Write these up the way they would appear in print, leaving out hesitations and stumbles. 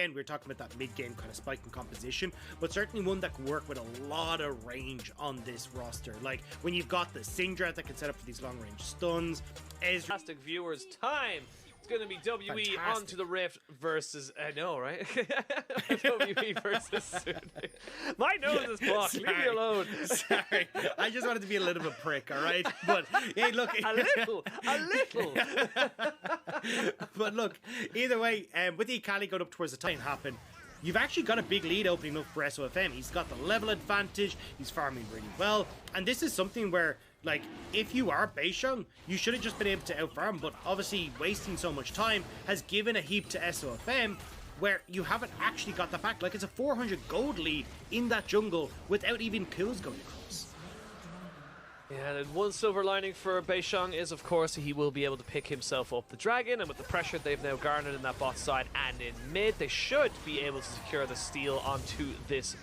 And we're talking about that mid-game kind of spike in composition, but certainly one that can work with a lot of range on this roster. Like when you've got the Syndra that can set up for these long-range stuns. Fantastic viewers, time. It's going to be WE onto the Rift versus, I know, right? WE versus Suni. My nose is blocked. Leave me alone. Sorry, I just wanted to be a little bit of a prick, all right? But hey, look, a little. But look, either way, with the Akali going up towards the time happen, you've actually got a big lead opening up for SOFM. He's got the level advantage, he's farming really well, and this is something where, like, if you are Beishang, you should have just been able to outfarm, but obviously wasting so much time has given a heap to SOFM, where you haven't actually got that back. Like, it's a 400 gold lead in that jungle without even kills going across. Yeah, and one silver lining for Beishang is, of course, he will be able to pick himself up the dragon, and with the pressure they've now garnered in that bot side and in mid, they should be able to secure the steal onto this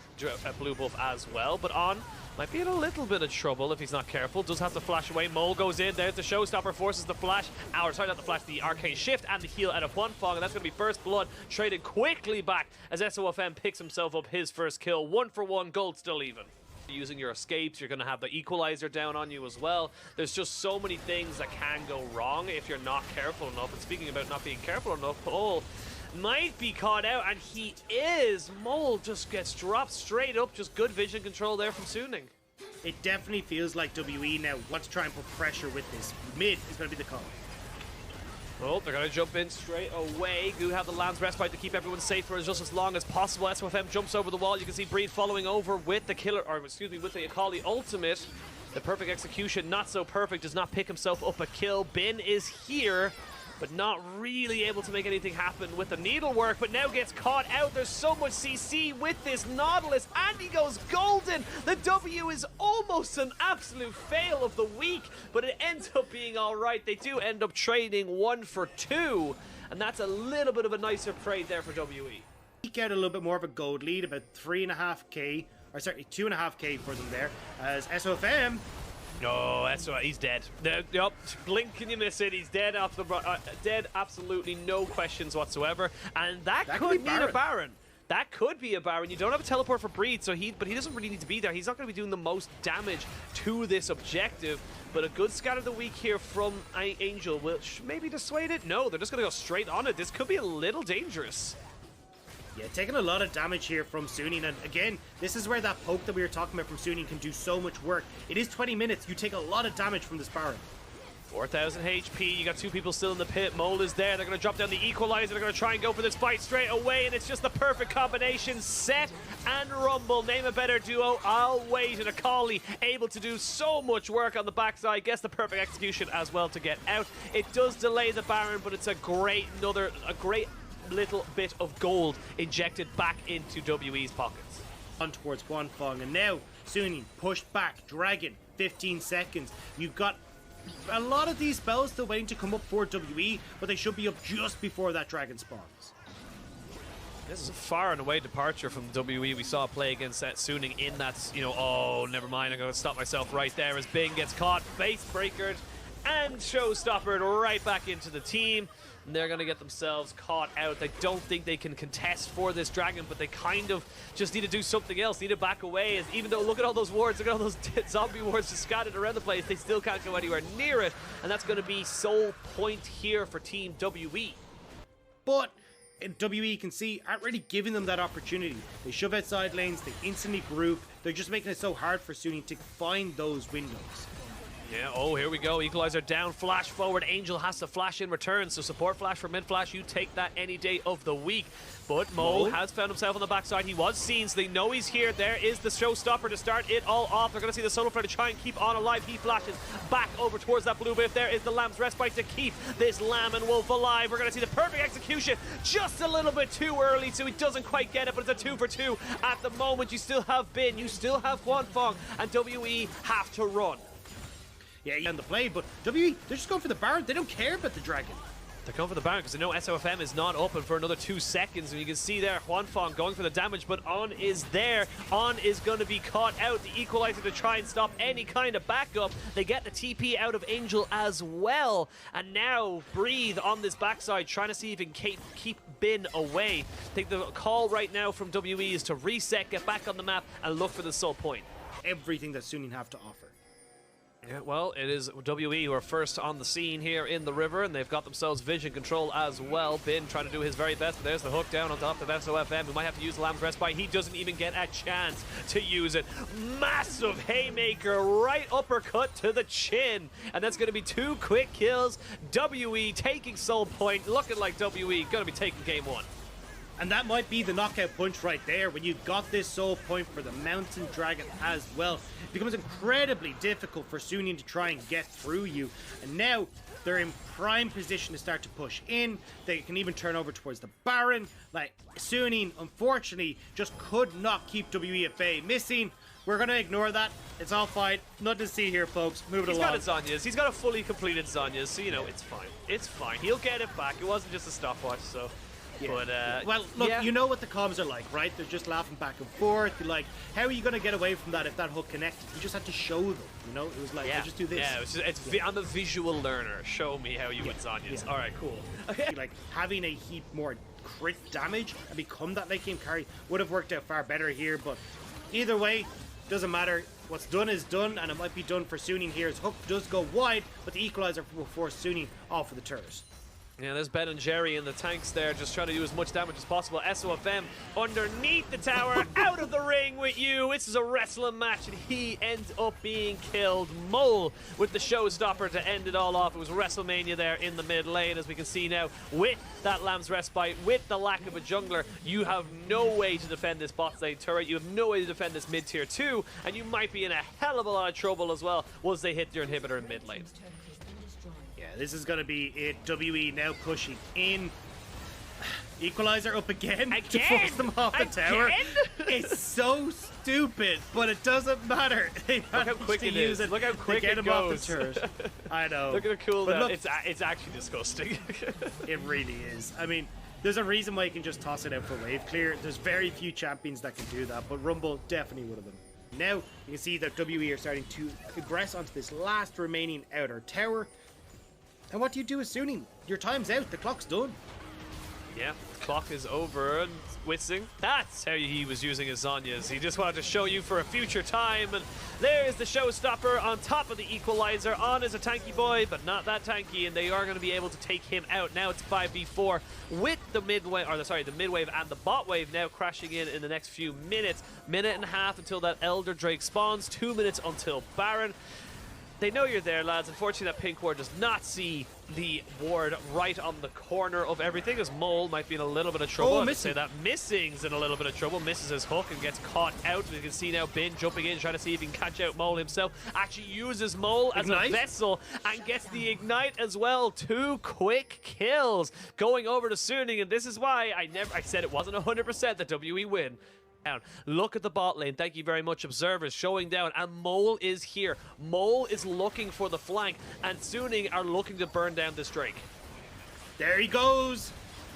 blue buff as well. But On might be in a little bit of trouble if he's not careful. Does have to flash away. Mole goes in. There's the showstopper, forces the flash. Sorry, not the flash, the arcane shift and the heal out of Huanfeng, and that's going to be first blood traded quickly back as SOFM picks himself up his first kill. 1-for-1, gold still even. Using your escapes, you're going to have the equalizer down on you as well. There's just so many things that can go wrong if you're not careful enough. And speaking about not being careful enough, Paul might be caught out, and he is. Mole just gets dropped straight up. Just good vision control there from Suning. It definitely feels like WE now want to try and put pressure with this. Mid is going to be the call. Oh, they're going to jump in straight away. Goo have the Lamb's Respite to keep everyone safe for just as long as possible. SOFM jumps over the wall. You can see Breed following over with the killer, or excuse me, with the Akali ultimate. The perfect execution, not so perfect, does not pick himself up a kill. Bin is here, but not really able to make anything happen with the needlework, but now gets caught out. There's so much CC with this Nautilus, and he goes golden. The W is almost an absolute fail of the week, but it ends up being all right. They do end up trading 1 for 2, and that's a little bit of a nicer trade there for WE. Eke out a little bit more of a gold lead, about 3.5k, or certainly 2.5k for them there, as SOFM. No, that's right. He's dead. Yup, blink and you miss it. He's dead off the dead. Absolutely no questions whatsoever. And that could mean a Baron. That could be a Baron. You don't have a teleport for Breed, but he doesn't really need to be there. He's not going to be doing the most damage to this objective. But a good scatter of the week here from Angel will maybe dissuade it. No, they're just going to go straight on it. This could be a little dangerous. Yeah, taking a lot of damage here from Suning, and again, this is where that poke that we were talking about from Suning can do so much work. It is 20 minutes, you take a lot of damage from this Baron. 4,000 HP, you got 2 people still in the pit. Mole is there, they're going to drop down the equalizer, they're going to try and go for this fight straight away, and it's just the perfect combination. Set and Rumble, name a better duo, I'll wait, and Akali able to do so much work on the backside, gets the perfect execution as well to get out. It does delay the Baron, but it's a great little bit of gold injected back into WE's pockets. On towards Huanfeng, and now Suning pushed back, Dragon, 15 seconds. You've got a lot of these spells still waiting to come up for WE, but they should be up just before that Dragon spawns. This is a far and away departure from WE we saw play against Suning in that, oh, never mind, I'm going to stop myself right there as Bing gets caught, face breakered, and showstoppered right back into the team. And they're going to get themselves caught out. They don't think they can contest for this dragon, but they kind of just need to do something else, need to back away. As even though, look at all those wards, look at all those zombie wards just scattered around the place, they still can't go anywhere near it. And that's going to be sole point here for Team WE. But WE can see aren't really giving them that opportunity. They shove outside lanes, they instantly group. They're just making it so hard for Suning to find those windows. Yeah, oh, here we go. Equalizer down, flash forward. Angel has to flash in return, so support flash for mid flash. You take that any day of the week. But Mo has found himself on the backside. He was seen, so they know he's here. There is the showstopper to start it all off. They're going to see the solo flare to try and keep On alive. He flashes back over towards that blue buff. There is the Lamb's Respite to keep this Lamb and Wolf alive. We're going to see the perfect execution just a little bit too early, so he doesn't quite get it, but it's a 2 for 2 at the moment. You still have Bin, you still have Huanfeng, and WE have to run. Yeah, on the play, but WE, they're just going for the Baron. They don't care about the Dragon. They're going for the Baron because they know SOFM is not open for another 2 seconds. And you can see there, Huanfeng going for the damage, but On is there. On is going to be caught out. The equalizer to try and stop any kind of backup. They get the TP out of Angel as well. And now Breathe on this backside, trying to see if he can keep been away. I think the call right now from WE is to reset, get back on the map, and look for the soul point. Everything that Suning have to offer. Yeah, well, it is WE who are first on the scene here in the river, and they've got themselves vision control as well. Bin trying to do his very best, but there's the hook down on top of SOFM. We might have to use the Lamb's Respite. He doesn't even get a chance to use it. Massive haymaker, right uppercut to the chin, and that's going to be 2 quick kills. WE taking soul point, looking like WE going to be taking game 1. And that might be the knockout punch right there. When you got this soul point for the Mountain Dragon as well, it becomes incredibly difficult for Suning to try and get through you. And now they're in prime position to start to push in. They can even turn over towards the Baron. Like, Suning, unfortunately, just could not keep WE at bay. Missing. We're going to ignore that. It's all fine. Nothing to see here, folks. Move it along. He's got his Zhonya's. He's got a fully completed Zhonya's, so, you know, it's fine. It's fine. He'll get it back. It wasn't just a stopwatch, so... Yeah. But, well, look, yeah. you know what the comms are like, right? They're just laughing back and forth. You're like, how are you going to get away from that if that hook connected? You just had to show them, you know? It was like, yeah. just do this. Yeah, I'm a visual learner. Show me how you would Zhonya's. Yeah. All right, cool. Like, having a heap more crit damage and become that late game carry would have worked out far better here, but either way, doesn't matter. What's done is done, and it might be done for Suning here. His hook does go wide, but the equalizer will force Suning off of the turret. Yeah, there's Ben and Jerry in the tanks there, just trying to do as much damage as possible. SOFM underneath the tower, out of the ring with you. This is a wrestling match, and he ends up being killed. Mole with the showstopper to end it all off. It was WrestleMania there in the mid lane, as we can see now. With that Lamb's Respite, with the lack of a jungler, you have no way to defend this bot lane turret. You have no way to defend this mid tier 2, and you might be in a hell of a lot of trouble as well once they hit your inhibitor in mid lane. This is going to be it. WE now pushing in. Equalizer up again to force them off the tower. It's so stupid, but it doesn't matter. They Look how quick it is. Look how quick to get it him goes. off the turret. I know. Look at the cooldown. Look, it's actually disgusting. It really is. I mean, there's a reason why you can just toss it out for wave clear. There's very few champions that can do that, but Rumble definitely would have them. Now, you can see that WE are starting to progress onto this last remaining outer tower. And what do you do with Suning? Your time's out. The clock's done. Yeah, the clock is over, and Witsing, that's how he was using his Zhonya's. He just wanted to show you for a future time, and there's the showstopper on top of the equalizer. On is a tanky boy, but not that tanky, and they are going to be able to take him out. Now it's 5v4 with the midwave, or the midwave and the bot wave now crashing in the next few minutes. Minute and a half until that Elder Drake spawns, 2 minutes until Baron. They know you're there, lads. Unfortunately, that pink ward does not see the ward right on the corner of everything, as Mole might be in a little bit of trouble. Oh, I would say that Missing's in a little bit of trouble. Misses his hook and gets caught out. We can see now Bin jumping in, trying to see if he can catch out Mole himself. Actually uses Mole as a vessel and gets the Ignite as well. 2 quick kills going over to Suning, and this is why I said it wasn't 100% that WE win. Look at the bot lane. Thank you very much, observers, showing down, and Mole is here. Mole is looking for the flank, and Suning are looking to burn down this Drake. There he goes.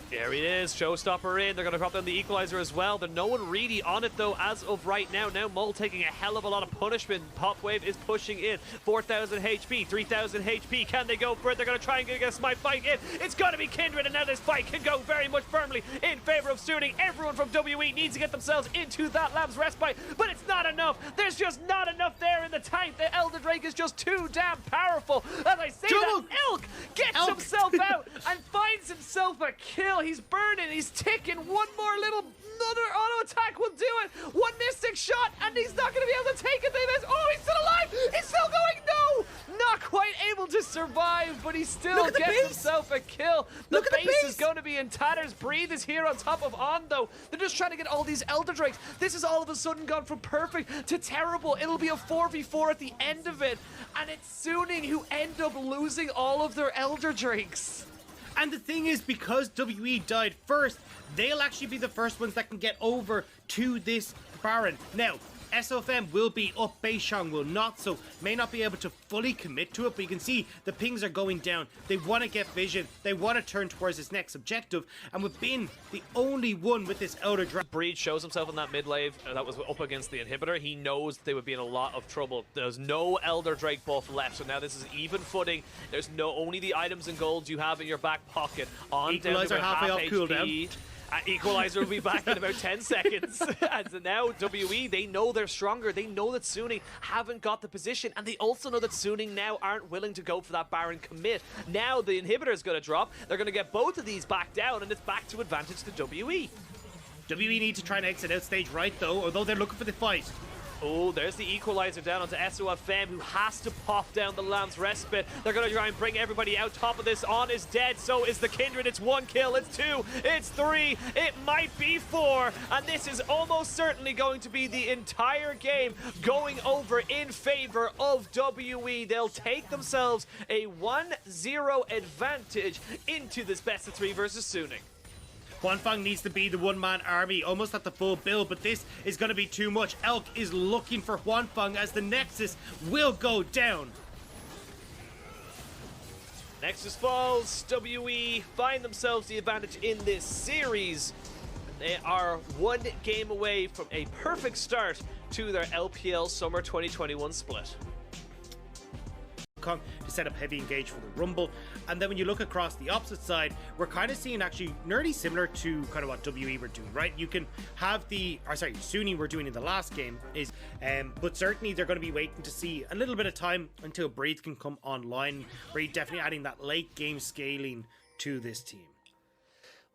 There he is, showstopper in. They're going to drop down the equalizer as well. There's no one really on it, though, as of right now. Now Mole taking a hell of a lot of punishment. Pop Wave is pushing in. 4,000 HP, 3,000 HP. Can they go for it? They're going to try and get a smite fight in. It's going to be Kindred, and now this fight can go very much firmly in favor of Suning. Everyone from WE needs to get themselves into that Lamb's Respite, but it's not enough. There's just not enough there in the tank. The Elder Drake is just too damn powerful. As I say that, Elk gets himself out and finds himself a kill. He's burning, he's ticking. One more little another auto attack will do it. One Mystic shot, and he's not going to be able to take it. Oh, he's still alive. He's still going. No, not quite able to survive, but he still gets himself a kill. The base is going to be in tatters. Breathe is here on top of On, though. They're just trying to get all these Elder Drakes. This has all of a sudden gone from perfect to terrible. It'll be a 4v4 at the end of it, and it's Suning who end up losing all of their Elder Drakes. And the thing is, because WE died first, they'll actually be the first ones that can get over to this Baron. Now, SOFM will be up, Beishang will not, so may not be able to fully commit to it, but you can see the pings are going down. They want to get vision, they want to turn towards this next objective, and with Bin the only one with this outer drag. Breed shows himself in that mid lane that was up against the inhibitor. He knows they would be in a lot of trouble. There's no Elder Drake buff left, so now this is even footing. There's only the items and golds you have in your back pocket. On Equalizer down to halfway off HP. cooldown. Equalizer will be back in about 10 seconds. And so now WE, they know they're stronger. They know that Suning haven't got the position, and they also know that Suning now aren't willing to go for that Baron commit. Now the inhibitor is going to drop. They're going to get both of these back down, and it's back to advantage to WE. WE need to try and exit out stage right though, although they're looking for the fight. Oh, there's the equalizer down onto SOFM, who has to pop down the Lance Respite. They're going to try and bring everybody out. Top of this, On is dead, so is the Kindred. It's 1 kill, it's 2, it's 3, it might be 4. And this is almost certainly going to be the entire game going over in favor of WE. They'll take themselves a 1-0 advantage into this best of 3 versus Suning. Huanfeng needs to be the one-man army, almost at the full build, but this is going to be too much. Elk is looking for Huanfeng as the Nexus will go down. Nexus falls, WE find themselves the advantage in this series. They are 1 game away from a perfect start to their LPL Summer 2021 split. To set up heavy engage for the Rumble, and then when you look across the opposite side, we're kind of seeing actually nearly similar to kind of what WE were doing, right? You can have Suning were doing in the last game is, but certainly they're going to be waiting to see a little bit of time until Breed can come online. Breed definitely adding that late game scaling to this team.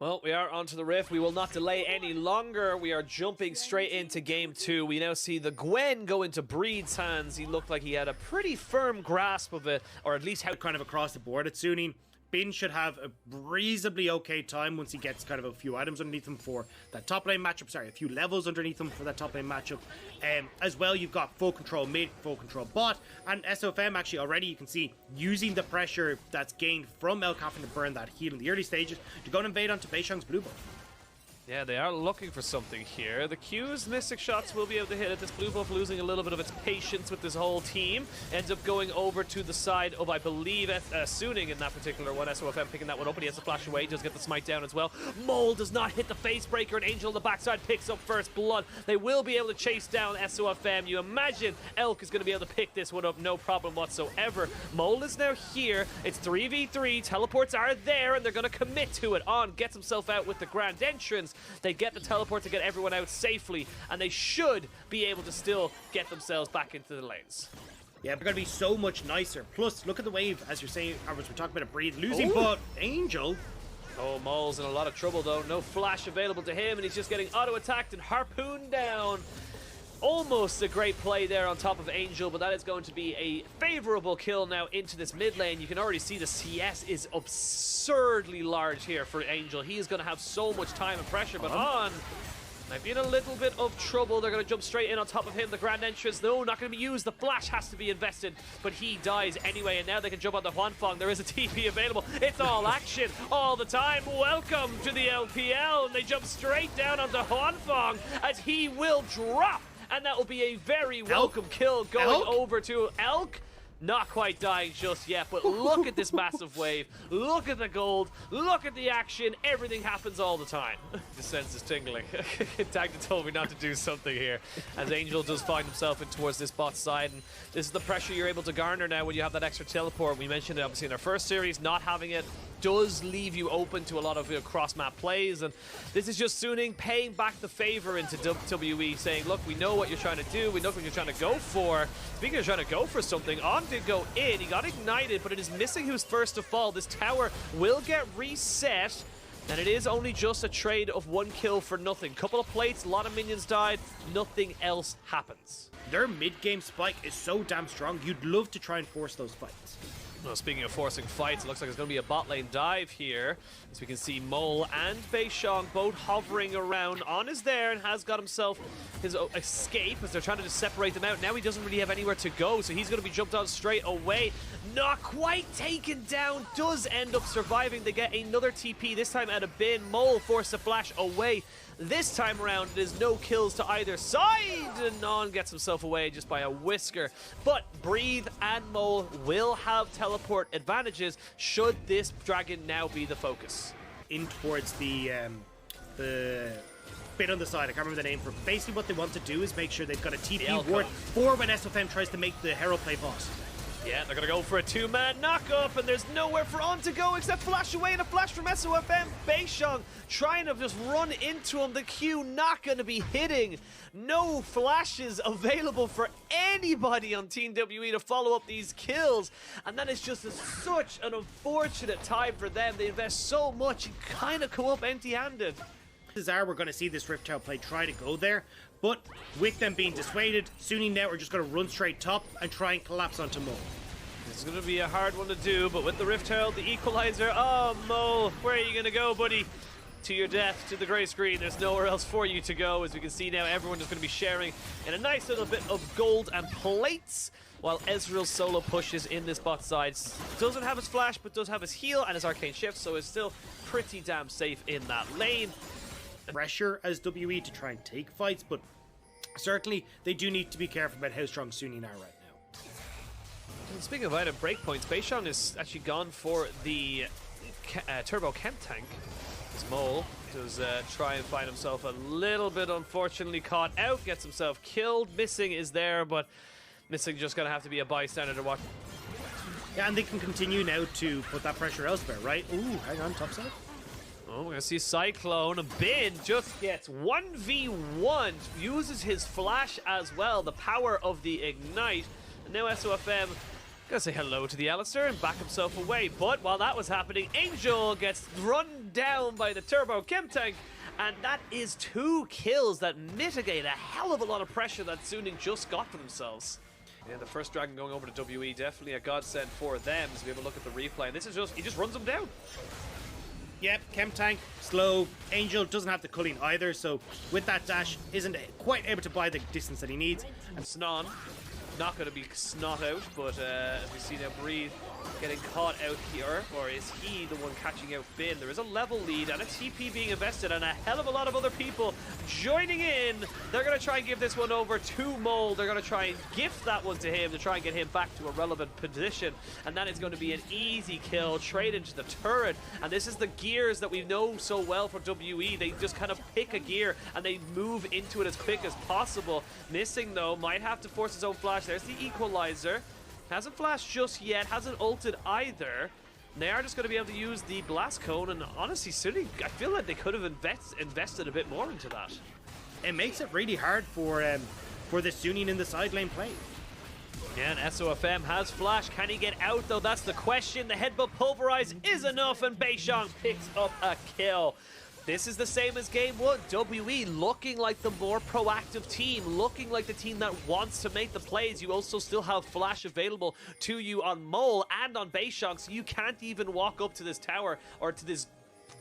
Well, we are onto the riff. We will not delay any longer. We are jumping straight into game 2. We now see the Gwen go into Breed's hands. He looked like he had a pretty firm grasp of it, or at least how kind of across the board at Suning. Bin should have a reasonably okay time once he gets kind of a few items underneath him for that top lane matchup. Sorry, a few levels underneath him for that top lane matchup. As well, you've got full control mid, full control bot, and SOFM actually already you can see using the pressure that's gained from Elk having to burn that heal in the early stages to go and invade onto Beishang's blue buff. Yeah, they are looking for something here. The Q's Mystic Shots will be able to hit it. This blue buff losing a little bit of its patience with this whole team. Ends up going over to the side of, I believe, Suning in that particular one. SOFM picking that one up, and he has to flash away. He does get the smite down as well. Mole does not hit the face breaker, and Angel on the backside picks up first blood. They will be able to chase down SOFM. You imagine Elk is going to be able to pick this one up, no problem whatsoever. Mole is now here. It's 3v3. Teleports are there, and they're going to commit to it. On gets himself out with the grand entrance. They get the teleport to get everyone out safely, and they should be able to still get themselves back into the lanes. Yeah, they're going to be so much nicer. Plus, look at the wave, as you're saying, as we're talking about a Breed losing, but Angel. Oh, Mole's in a lot of trouble, though. No flash available to him, and he's just getting auto-attacked and harpooned down. Almost a great play there on top of Angel, but that is going to be a favorable kill now into this mid lane. You can already see the CS is absurdly large here for Angel. He is going to have so much time and pressure, but On might be in a little bit of trouble. They're going to jump straight in on top of him. The grand entrance, no, not going to be used. The flash has to be invested, but he dies anyway, and now they can jump on the Huanfeng. There is a TP available. It's all action all the time. Welcome to the LPL, and they jump straight down onto Huanfeng as he will drop. And that will be a very welcome kill going over to Elk. Not quite dying just yet, but look at this massive wave. Look at the gold. Look at the action. Everything happens all the time. The sense is tingling. Dagda told me not to do something here. As Angel does find himself in towards this bot side. And this is the pressure you're able to garner now when you have that extra teleport. We mentioned it obviously in our first series. Not having it does leave you open to a lot of cross-map plays, and this is just Suning paying back the favor into WE, saying, look, we know what you're trying to do, we know what you're trying to go for. Speaking of trying to go for something, On did go in, he got ignited, but it is Missing who's first to fall. This tower will get reset, and it is only just a trade of 1 kill for nothing. Couple of plates, a lot of minions died, nothing else happens. Their mid-game spike is so damn strong, you'd love to try and force those fights. Well, speaking of forcing fights, it looks like it's going to be a bot lane dive here. As we can see Mole and Beishang both hovering around. On is there and has got himself his escape as they're trying to just separate them out. Now he doesn't really have anywhere to go, so he's going to be jumped on straight away. Not quite taken down, does end up surviving. They get another TP, this time out of Bin. Mole forced to flash away. This time around, it is no kills to either side, and Non gets himself away just by a whisker. But Breathe and Mole will have teleport advantages should this dragon now be the focus. In towards the bit on the side, I can't remember the name for it. Basically what they want to do is make sure they've got a TP ward for when SOFM tries to make the Herald play boss. Yeah, they're going to go for a two-man knock-up, and there's nowhere for On to go except flash away, and a flash from SOFM. Beishang trying to just run into him. The Q not going to be hitting. No flashes available for anybody on Team WE to follow up these kills, and that is just such an unfortunate time for them. They invest so much and kind of come up empty-handed. We're going to see this Rift Tower play try to go there, but with them being dissuaded, Sunny now are just going to run straight top and try and collapse onto Mole. This is going to be a hard one to do, but with the Rift Herald, the Equalizer, oh, Mole, where are you going to go, buddy? To your death, to the grey screen. There's nowhere else for you to go. As we can see now, everyone is going to be sharing in a nice little bit of gold and plates, while Ezreal's solo pushes in this bot side. Doesn't have his flash, but does have his heal and his arcane shift, so is still pretty damn safe in that lane. Pressure as WE to try and take fights, but certainly they do need to be careful about how strong Sunny are right now. And speaking of item breakpoints, Beishang has actually gone for the Turbo Chem Tank. As Mole does try and find himself a little bit unfortunately caught out, gets himself killed. Missing is there, but Missing just going to have to be a bystander to watch. Yeah, and they can continue now to put that pressure elsewhere, right? Ooh, hang on, top side. Oh, we're going to see Cyclone. Bin just gets 1v1, uses his flash as well, the power of the Ignite. And now SOFM gonna say hello to the Alistair and back himself away. But while that was happening, Angel gets run down by the Turbo Chem Tank. And that is 2 kills that mitigate a hell of a lot of pressure that Suning just got for themselves. Yeah, the first dragon going over to WE, definitely a godsend for them. As we have a look at the replay. And this is just, he just runs them down. Yep, Chem Tank, slow. Angel doesn't have the culling either, so with that dash, isn't quite able to buy the distance that he needs. And Snon, not going to be snot out, but as we see now, Breathe getting caught out here, or is he the one catching out Bin? There is a level lead and a TP being invested and a hell of a lot of other people joining in. They're going to try and give this one over to Mole. They're going to try and gift that one to him to try and get him back to a relevant position, and that is going to be an easy kill, trade into the turret. And this is the gears that we know so well for WE. They just kind of pick a gear and they move into it as quick as possible. Missing though, might have to force his own flash. There's the Equalizer. Hasn't flashed just yet, hasn't ulted either. They are just going to be able to use the Blast Cone, and honestly, City, I feel like they could have invested a bit more into that. It makes it really hard for the Suning in the side lane play. Yeah, and SOFM has flash. Can he get out, though? That's the question. The headbutt pulverize is enough, and Beishang picks up a kill. This is the same as game 1. WE looking like the more proactive team, looking like the team that wants to make the plays. You also still have flash available to you on Mole and on Beishang, so you can't even walk up to this tower or to this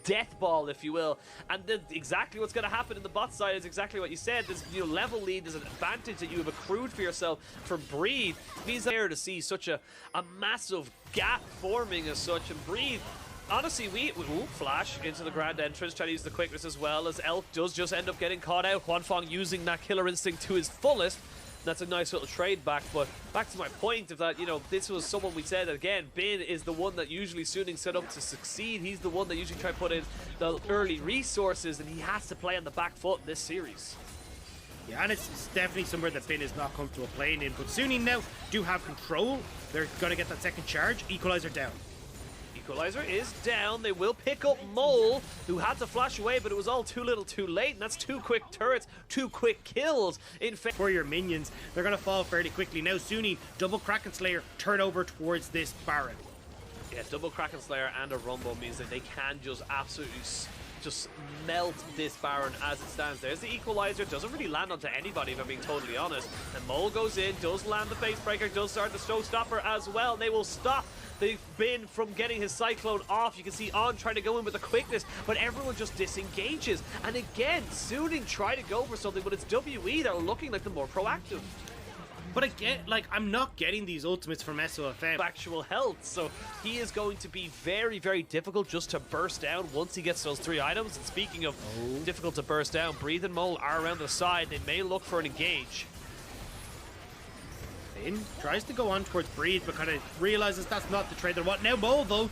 death ball, if you will. And then exactly what's going to happen in the bot side is exactly what you said. This level lead is an advantage that you have accrued for yourself for Breathe. It means there to see such a massive gap forming as such, and Breathe. Honestly, ooh, flash into the grand entrance, trying to use the quickness as well, as Elf does just end up getting caught out. Huanfeng using that killer instinct to his fullest. That's a nice little trade back, but back to my point of that, this was someone we said, again, Bin is the one that usually Suning set up to succeed. He's the one that usually try to put in the early resources, and he has to play on the back foot in this series. Yeah, and it's definitely somewhere that Bin is not comfortable playing in, but Suning now do have control. They're going to get that second charge. Equalizer down. Equalizer is down. They will pick up Mole, who had to flash away, but it was all too little too late, and that's 2 quick turrets, 2 quick kills. For your minions, they're going to fall fairly quickly. Now Sunny, double Kraken Slayer, turn over towards this Baron. Yes, double Kraken Slayer and a Rumble means that they can just absolutely just melt this Baron as it stands. There's the Equalizer, doesn't really land onto anybody if I'm being totally honest. And Mole goes in, does land the face breaker, does start the showstopper as well. They will stop the Bin from getting his Cyclone off. You can see On trying to go in with the quickness, but everyone just disengages. And again, Suning try to go for something, but it's WE that are looking like the more proactive. But again, like, I'm not getting these ultimates from SOFM. Actual health, so he is going to be very, very difficult just to burst down once he gets those 3 items. And speaking of difficult to burst down, Breathe and Mole are around the side. They may look for an engage. Finn tries to go on towards Breathe, but kind of realizes that's not the trade they want. Now Mole, though.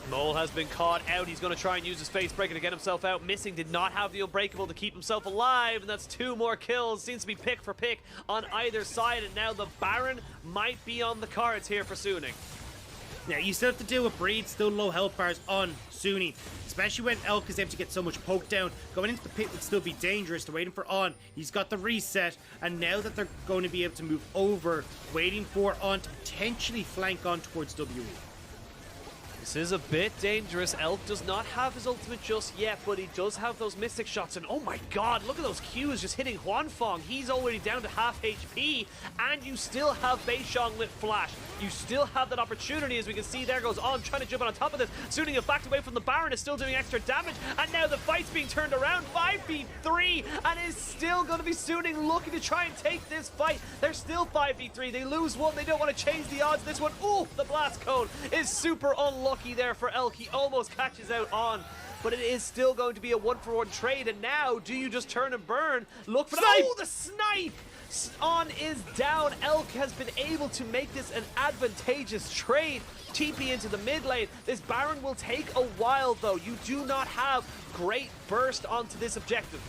Mole has been caught out. He's going to try and use his face breaker to get himself out. Missing, did not have the Unbreakable to keep himself alive, and that's 2 more kills. Seems to be pick for pick on either side, and now the Baron might be on the cards here for Suning. Now, you still have to deal with Breed, still low health bars on Sunni, especially when Elk is able to get so much poke down. Going into the pit would still be dangerous to waiting for On. He's got the reset, and now that they're going to be able to move over, waiting for On to potentially flank on towards WE. This is a bit dangerous. Elk does not have his ultimate just yet, but he does have those Mystic shots. And oh my god, look at those Qs just hitting Huanfeng. He's already down to half HP, and you still have Beishong lit flash. You still have that opportunity, as we can see there goes On, trying to jump on top of this. Suning it backed away from the Baron, is still doing extra damage, and now the fight's being turned around. 5v3, and is still going to be Suning looking to try and take this fight. They're still 5v3. They lose one. They don't want to change the odds. This one, ooh, the blast cone is super unlucky there for Elk. He almost catches out On, but it is still going to be a 1-for-1 trade. And now, do you just turn and burn? Look for Snipe! Oh, the snipe! On is down. Elk has been able to make this an advantageous trade. TP into the mid lane. This Baron will take a while, though. You do not have great burst onto this objective.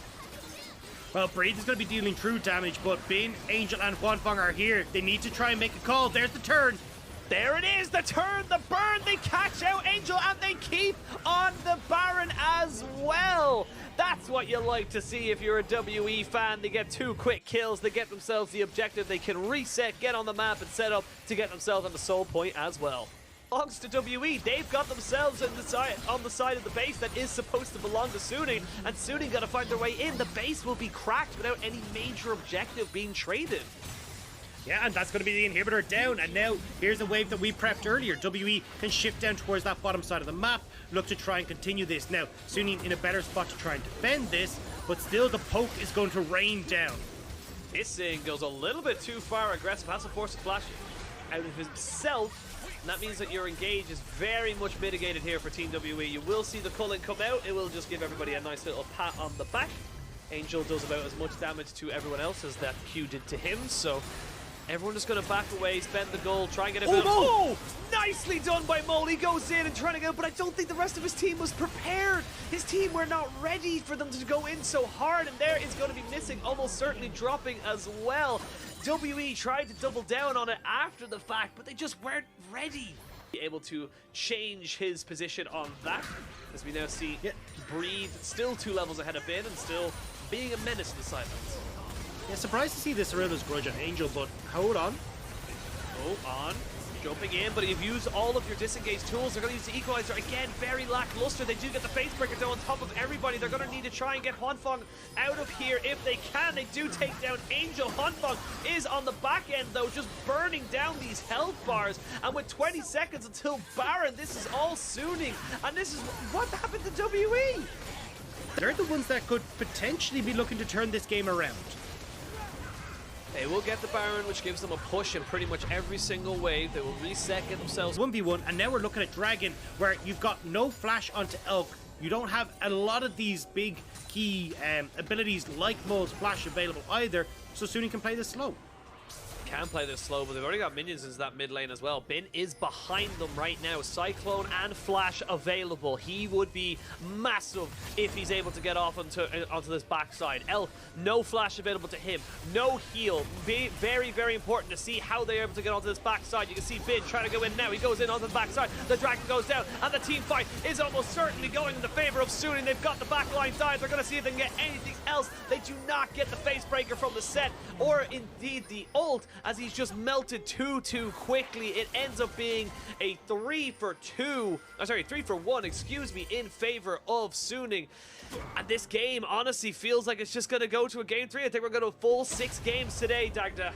Well, Breathe is going to be dealing true damage, but Bin, Angel, and Huanfeng are here. They need to try and make a call. There's the turn. There it is, the turn, the burn, they catch out Angel, and they keep on the Baron as well. That's what you like to see if you're a WE fan. They get 2 quick kills, they get themselves the objective, they can reset, get on the map, and set up to get themselves on the soul point as well. Belongs to WE, they've got themselves on the side of the base that is supposed to belong to Suning, and Suning got to find their way in. The base will be cracked without any major objective being traded. Yeah, and that's going to be the inhibitor down, and now here's a wave that we prepped earlier. WE can shift down towards that bottom side of the map, look to try and continue this. Now, Sunni in a better spot to try and defend this, but still the poke is going to rain down. Missing goes a little bit too far aggressive, has to force a flash out of himself, and that means that your engage is very much mitigated here for Team WE. You will see the culling come out, it will just give everybody a nice little pat on the back. Angel does about as much damage to everyone else as that Q did to him, so everyone just going to back away, spend the gold, try and get a bit of... Oh! Nicely done by Mole. He goes in and trying to go, but I don't think the rest of his team was prepared. His team were not ready for them to go in so hard, and there is going to be missing, almost certainly dropping as well. WE tried to double down on it after the fact, but they just weren't ready. Able to change his position on that, as we now see Breathe still 2 levels ahead of Bin and still being a menace to the sidelines. Yeah, surprised to see this Aruna's grudge on Angel, but hold on. Oh, On. Jumping in, but you've used all of your disengage tools. They're going to use the equalizer again, very lackluster. They do get the face breaker down on top of everybody. They're going to need to try and get Huanfeng out of here if they can. They do take down Angel. Huanfeng is on the back end, though, just burning down these health bars. And with 20 seconds until Baron, this is all Suning. And this is what happened to WE. They're the ones that could potentially be looking to turn this game around. They will get the Baron, which gives them a push in pretty much every single wave. They will reset, get themselves 1v1, and now we're looking at Dragon, where you've got no flash onto Elk. You don't have a lot of these big key abilities like Mole's flash available either, so Sunni can play this slow. Can play this slow, but they've already got minions into that mid lane as well. Bin is behind them right now. Cyclone and Flash available. He would be massive if he's able to get off onto this backside. Elk, no Flash available to him. No heal. Very, very important to see how they're able to get onto this backside. You can see Bin trying to go in now. He goes in onto the backside. The Dragon goes down, and the team fight is almost certainly going in the favor of Suning. They've got the backline dive. They're going to see if they can get anything else. They do not get the face breaker from the set, or indeed the ult, as he's just melted too quickly. It ends up being a 3 for 1, excuse me, in favor of Suning. And this game honestly feels like it's just going to go to a game 3. I think we're going to full 6 games today, Dagda.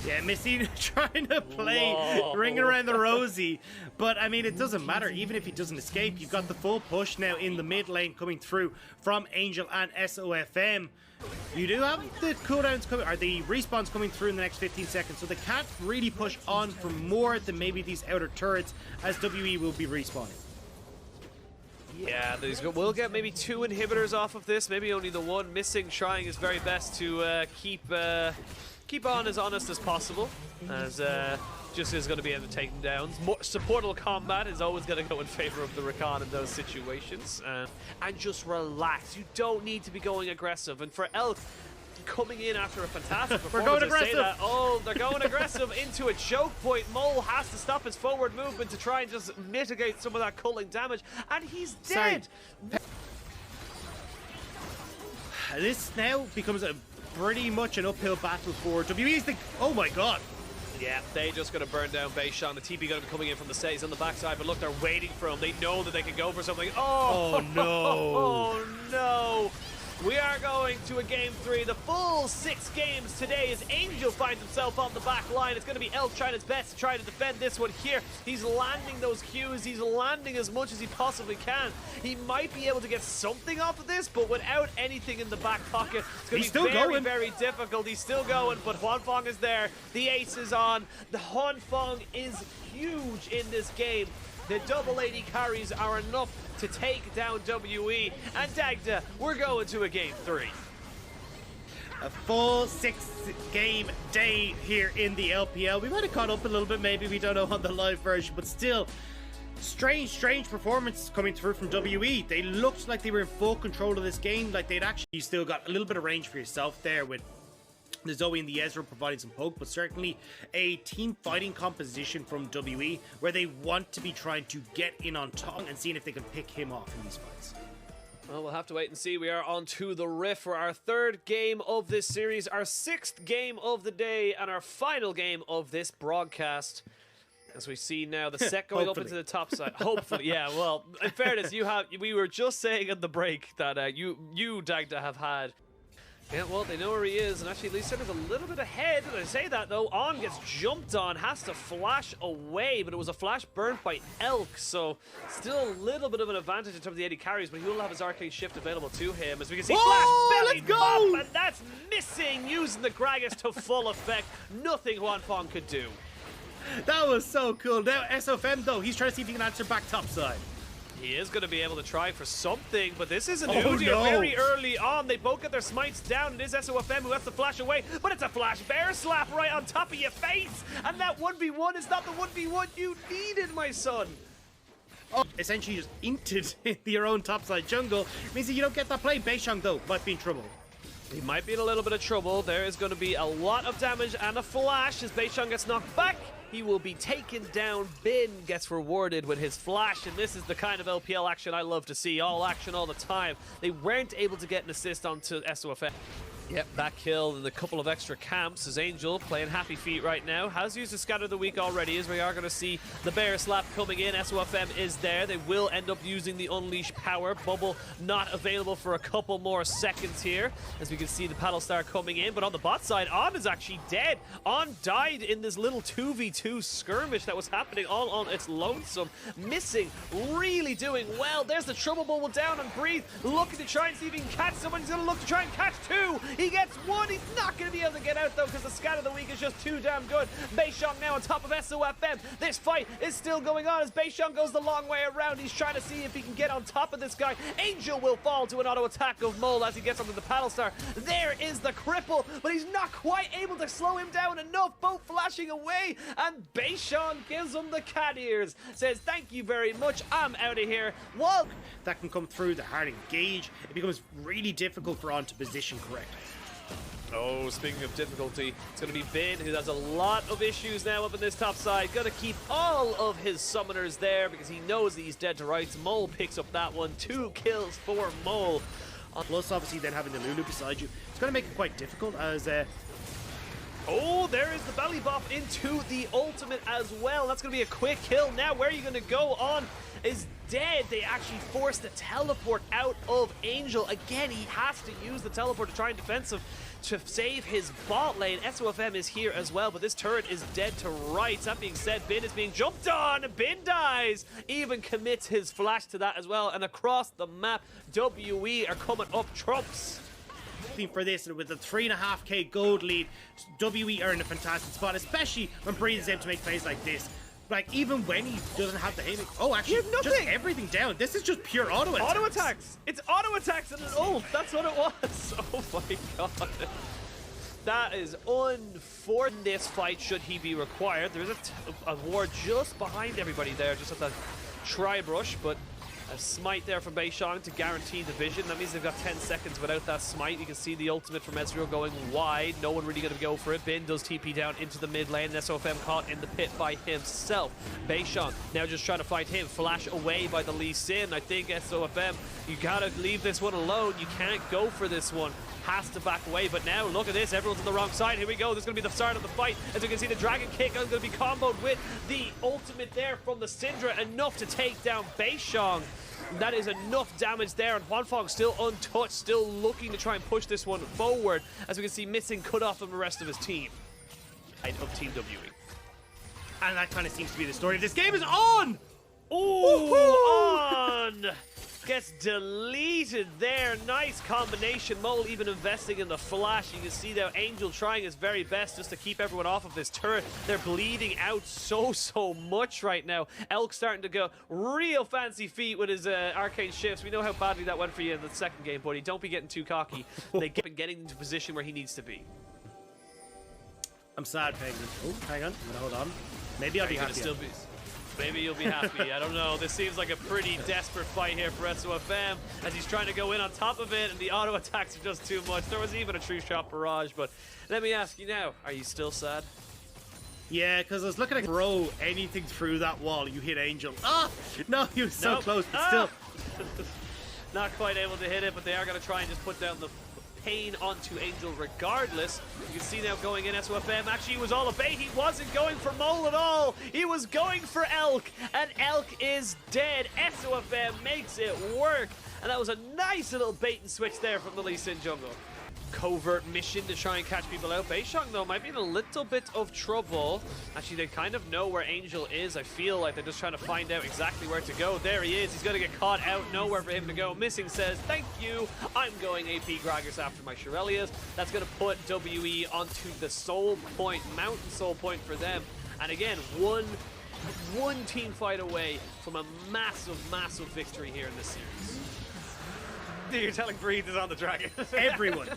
Yeah, Missy trying to play ring around the rosy, but I mean it doesn't matter. Even if he doesn't escape, you've got the full push now in the mid lane coming through from Angel and SOFM. You do have the cooldowns coming, or the respawns coming through in the next 15 seconds, so they can't really push on for more than maybe these outer turrets, as WE will be respawning. Yeah, we'll get maybe 2 inhibitors off of this, maybe only the one. Missing trying his very best to keep on as honest as possible, as just is going to be able to take them down. More supportal combat is always going to go in favor of the Rakan in those situations. And just relax. You don't need to be going aggressive. And for Elk, coming in after a fantastic performance, We're going aggressive. They're going aggressive into a choke point. Mole has to stop his forward movement to try and just mitigate some of that culling damage, and he's dead. This now becomes pretty much an uphill battle for WE's the... Oh my god. Yeah, they just going to burn down Beishang. The TP going to be coming in from the side. He's on the backside, but look, they're waiting for him. They know that they can go for something. Oh no. Oh no. We are going to a game 3. The full 6 games today as Angel finds himself on the back line. It's going to be Elk trying his best to try to defend this one here. He's landing those Qs. He's landing as much as he possibly can. He might be able to get something off of this, but without anything in the back pocket, it's going to be very, very difficult. He's still going, but Huanfeng is there. The ace is on. The Huanfeng is huge in this game. The double AD carries are enough to take down WE. And Dagda, we're going to a game 3. A full 6-game day here in the LPL. We might have caught up a little bit, maybe, we don't know, on the live version, but still, strange performance coming through from WE. They looked like they were in full control of this game, like they'd actually still got a little bit of range for yourself there with the Zoe and the Ezra providing some poke, but certainly a team fighting composition from WE where they want to be trying to get in on top and seeing if they can pick him off in these fights. Well, we'll have to wait and see. We are on to the Rift for our 3rd game of this series, our 6th game of the day, and our final game of this broadcast. As we see now, the set going up into the top side. Hopefully, yeah. Well, in fairness, we were just saying at the break that you Dagda, have had. Yeah, well, they know where he is, and actually Lee Center's a little bit ahead. And I say that, though, On gets jumped on, has to flash away, but it was a flash burnt by Elk, so still a little bit of an advantage in terms of the AD carries, but he will have his arcane shift available to him. As we can see, flash belly bop, and that's missing, using the Gragas to full effect. Nothing Huanfeng could do. That was so cool. Now, SOFM, though, he's trying to see if he can answer back topside. He is going to be able to try for something, but this is an Udyr very early on. They both get their smites down. It is SOFM who has to flash away, but it's a flash bear slap right on top of your face. And that 1v1 is not the 1v1 you needed, my son. Oh, essentially just inted in your own topside jungle. It means that you don't get that play. Beishang, though, might be in trouble. He might be in a little bit of trouble. There is going to be a lot of damage and a flash as Beishang gets knocked back. He will be taken down. Bin gets rewarded with his flash, and this is the kind of LPL action I love to see. All action all the time. They weren't able to get an assist onto SOFM. Yep, that kill and a couple of extra camps as Angel playing happy feet right now. Has used a scatter of the week already, as we are going to see the bear slap coming in. SOFM is there. They will end up using the unleash power. Bubble not available for a couple more seconds here, as we can see the paddle star coming in. But on the bot side, On is actually dead. On died in this little 2v2 skirmish that was happening all on its lonesome. Missing, really doing well. There's the trouble bubble down and Breathe, looking to try and see if he can catch someone. He's going to look to try and catch 2. He gets 1. He's not going to be able to get out, though, because the scat of the week is just too damn good. Beishang now on top of SOFM. This fight is still going on as Beishang goes the long way around. He's trying to see if he can get on top of this guy. Angel will fall to an auto attack of Mole as he gets onto the paddle star. There is the cripple, but he's not quite able to slow him down enough. Both flashing away, and Beishang gives him the cat ears. Says, thank you very much. I'm out of here. Well, that can come through the hard engage. It becomes really difficult for On to position correctly. Oh, speaking of difficulty, it's going to be Bin, who has a lot of issues now up in this top side. Going to keep all of his summoners there because he knows that he's dead to rights. Mole picks up that one. 2 kills for Mole. Plus, obviously, then having the Lulu beside you, it's going to make it quite difficult as Oh, there is the belly buff into the ultimate as well. That's going to be a quick kill. Now, where are you going to go on is dead. They actually forced the teleport out of Angel. Again, he has to use the teleport to try and defensive to save his bot lane. SOFM is here as well, but this turret is dead to rights. That being said, Bin is being jumped on. Bin dies. Even commits his flash to that as well. And across the map, WE are coming up trumps. For this, and with a 3.5k gold lead, WE are in a fantastic spot, especially when Breeze is able to make plays like this. Like, even when he doesn't have the haymaker. Oh, actually, just everything down. This is just pure auto attacks. Auto attacks. It's auto attacks and an ult. That's what it was. Oh my god. That is unfortunate. This fight, should he be required. There's a ward just behind everybody there, just at the tri-brush, but a smite there from Beishang to guarantee the vision. That means they've got 10 seconds without that smite. You can see the ultimate from Ezreal going wide. No one really going to go for it. Bin does TP down into the mid lane. SOFM caught in the pit by himself. Beishang now just trying to fight him. Flash away by the Lee Sin. I think SOFM, you got to leave this one alone. You can't go for this one. Has to back away, but now look at this. Everyone's on the wrong side. Here we go. This is going to be the start of the fight. As you can see, the dragon kick is going to be comboed with the ultimate there from the Syndra. Enough to take down Beishang. That is enough damage there, and Hwanfeng still untouched, still looking to try and push this one forward. As we can see, missing cut off from the rest of his team. Of Team WE. And that kind of seems to be the story of this game. Is on! Oh, on! Gets deleted there. Nice combination. Mole even investing in the flash. You can see now Angel trying his very best just to keep everyone off of this turret. They're bleeding out so much right now. Elk starting to go real fancy feet with his arcane shifts. We know how badly that went for you in the second game, buddy. Don't be getting too cocky. They keep getting into position where he needs to be. I'm sad, Penguin. Oh, hang on. I'm gonna hold on. Maybe I'll be happy. Maybe you'll be happy. I don't know. This seems like a pretty desperate fight here for SOFM as he's trying to go in on top of it, and the auto attacks are just too much. There was even a true shot barrage, but let me ask you now, are you still sad? Yeah, because I was looking to throw anything through that wall. You hit Angel. Ah! No, he was so close, but still. Not quite able to hit it, but they are going to try and just put down the pain onto Angel regardless. You can see now going in SOFM. Actually, he was all a bait. He wasn't going for Mole at all. He was going for Elk, and Elk is dead. SOFM makes it work, and that was a nice little bait and switch there from the Lee Sin jungle. Covert mission to try and catch people out. Beishang, though, might be in a little bit of trouble. Actually, they kind of know where Angel is. I feel like they're just trying to find out exactly where to go. There he is. He's going to get caught out. Nowhere for him to go. Missing says, thank you. I'm going AP Gragas after my Shirelias. That's going to put WE onto the soul point, mountain soul point for them. And again, one team fight away from a massive victory here in this series. You're telling Breathe is on the dragon.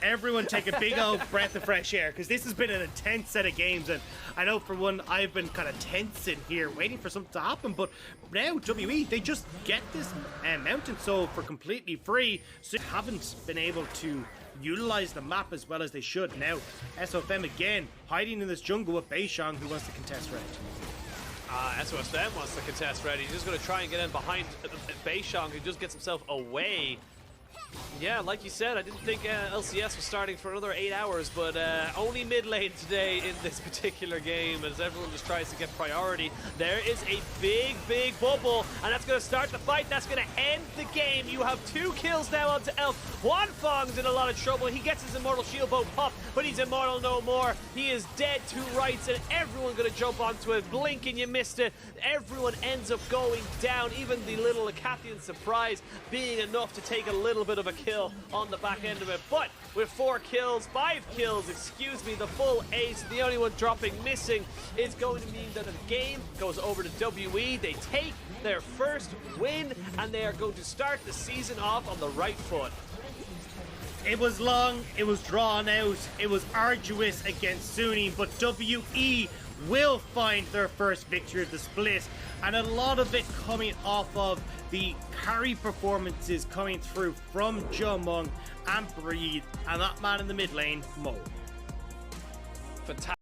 everyone take a big old breath of fresh air, because this has been an intense set of games, and I know for one I've been kind of tense in here waiting for something to happen, but now WE, they just get this mountain soul for completely free, so they haven't been able to utilize the map as well as they should. Now SOFM again hiding in this jungle with Beishang, who wants to contest red. SOFM wants to contest red. He's just going to try and get in behind Beishang, who just gets himself away. Yeah, like you said, I didn't think LCS was starting for another 8 hours, but only mid lane today in this particular game as everyone just tries to get priority. There is a big bubble, and that's going to start the fight. That's going to end the game. You have 2 kills now onto Elk. Hwanfeng's in a lot of trouble. He gets his Immortal Shield Bow pop, but he's immortal no more. He is dead to rights, and everyone's going to jump onto it. Blink and you missed it. Everyone ends up going down, even the little Acathian surprise being enough to take a little bit of a kill on the back end of it. But with 5 kills, excuse me, the full ace, the only one dropping missing, is going to mean that the game goes over to WE. They take their first win, and they are going to start the season off on the right foot. It was long, it was drawn out, it was arduous against Sunni, but WE will find their first victory of the split, and a lot of it coming off of the carry performances coming through from Jomung and Breathe, and that man in the mid lane, Mo. Fantastic.